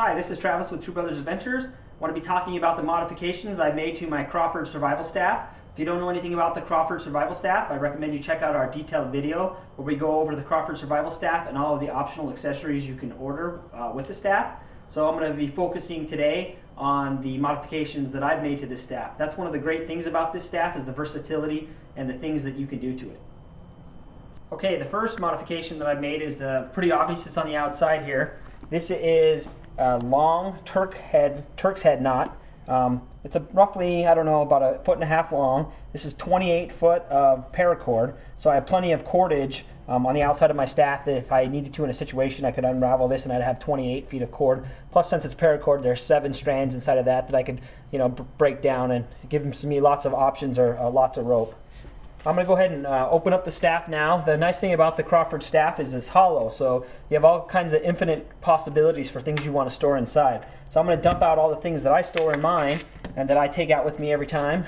Hi, this is Travis with Two Brothers Adventures. I want to be talking about the modifications I made to my Crawford Survival Staff. If you don't know anything about the Crawford Survival Staff, I recommend you check out our detailed video where we go over the Crawford Survival Staff and all of the optional accessories you can order with the staff. So I'm going to be focusing today on the modifications that I've made to this staff. That's one of the great things about this staff is the versatility and the things that you can do to it. Okay, the first modification that I've made is pretty obvious. It's on the outside here. This is a long Turk's head knot. It's roughly, I don't know, about 1.5 feet long. This is 28 foot of paracord, so I have plenty of cordage on the outside of my staff that if I needed to in a situation, I could unravel this and I'd have 28 feet of cord. Plus, since it's paracord, there's 7 strands inside of that I could, break down and give me lots of options or lots of rope. I'm going to go ahead and open up the staff now. The nice thing about the Crawford staff is it's hollow, so you have all kinds of infinite possibilities for things you want to store inside. So I'm going to dump out all the things that I store in mine and that I take out with me every time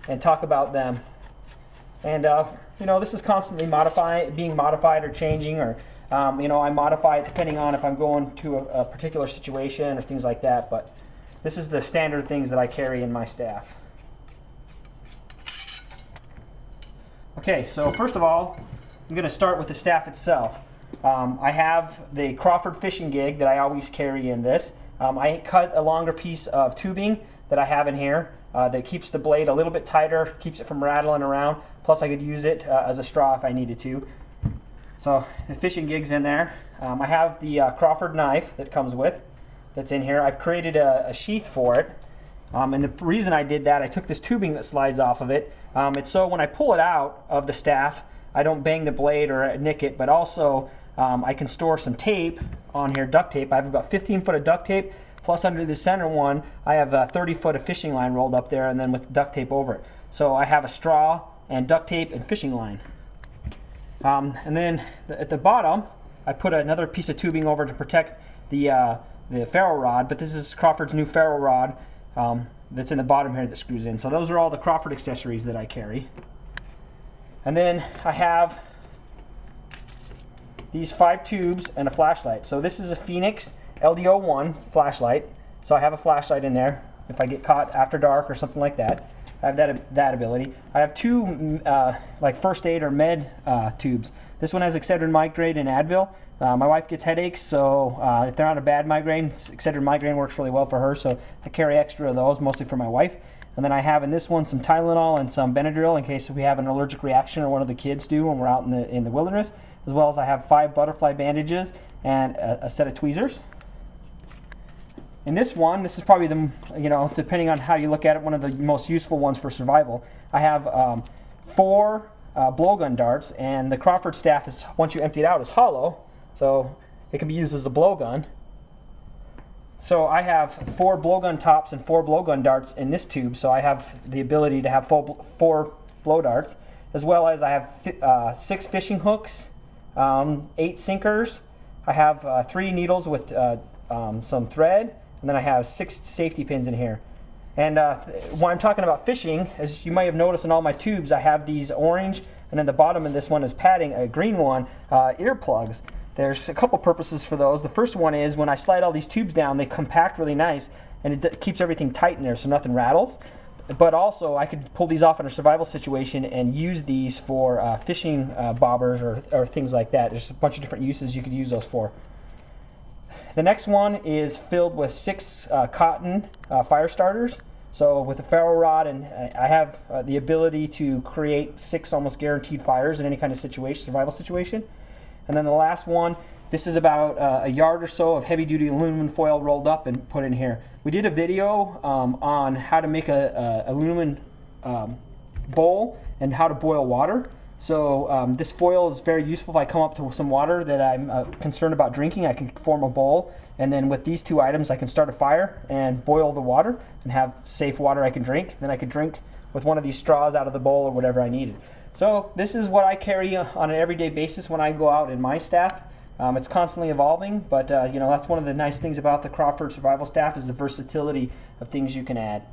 and talk about them. And this is constantly being modified or changing, or I modify it depending on if I'm going to a particular situation or things like that. But this is the standard things that I carry in my staff. Okay, so first of all, I'm going to start with the staff itself. I have the Crawford fishing gig that I always carry in this. I cut a longer piece of tubing that I have in here that keeps the blade a little bit tighter, keeps it from rattling around. Plus I could use it as a straw if I needed to. So the fishing gig's in there. I have the Crawford knife that comes that's in here. I've created a sheath for it. And the reason I did that, I took this tubing that slides off of it. It's so when I pull it out of the staff, I don't bang the blade or nick it, but also I can store some tape on here, duct tape. I have about 15 foot of duct tape, plus under the center one, I have 30 foot of fishing line rolled up there and then with duct tape over it. So I have a straw and duct tape and fishing line. And then at the bottom, I put another piece of tubing over to protect the ferro rod, but this is Crawford's new ferro rod. That's in the bottom here that screws in. So those are all the Crawford accessories that I carry. And then I have these 5 tubes and a flashlight. So this is a Phoenix LDO1 flashlight. So I have a flashlight in there if I get caught after dark or something like that. I have that ability. I have 2 like first aid or med tubes. This one has Excedrin migraine and Advil. My wife gets headaches, so if they're on a bad migraine, Excedrin migraine works really well for her, so I carry extra of those, mostly for my wife. And then I have in this one some Tylenol and some Benadryl in case we have an allergic reaction or one of the kids do when we're out in the wilderness, as well as I have 5 butterfly bandages and a set of tweezers. In this one, this is probably depending on how you look at it, one of the most useful ones for survival. I have 4 blowgun darts, and the Crawford staff is, once you empty it out, is hollow. So it can be used as a blowgun. So I have 4 blowgun tops and 4 blowgun darts in this tube, so I have the ability to have 4 blow darts, as well as I have 6 fishing hooks, 8 sinkers. I have 3 needles with some thread, and then I have 6 safety pins in here. And when I'm talking about fishing, as you might have noticed in all my tubes, I have these orange, and then the bottom of this one is padding, a green one, earplugs. There's a couple purposes for those. The first one is when I slide all these tubes down, they compact really nice, and it keeps everything tight in there so nothing rattles. But also, I could pull these off in a survival situation and use these for fishing bobbers or things like that. There's a bunch of different uses you could use those for. The next one is filled with 6 cotton fire starters. So with a ferro rod, and I have the ability to create 6 almost guaranteed fires in any kind of situation, survival situation. And then the last one, this is about a yard or so of heavy-duty aluminum foil rolled up and put in here. We did a video on how to make a aluminum bowl and how to boil water. So this foil is very useful if I come up to some water that I'm concerned about drinking. I can form a bowl, and then with these 2 items I can start a fire and boil the water and have safe water I can drink. Then I could drink with one of these straws out of the bowl or whatever I needed. So this is what I carry on an everyday basis when I go out in my staff. It's constantly evolving, but that's one of the nice things about the Crawford Survival Staff is the versatility of things you can add.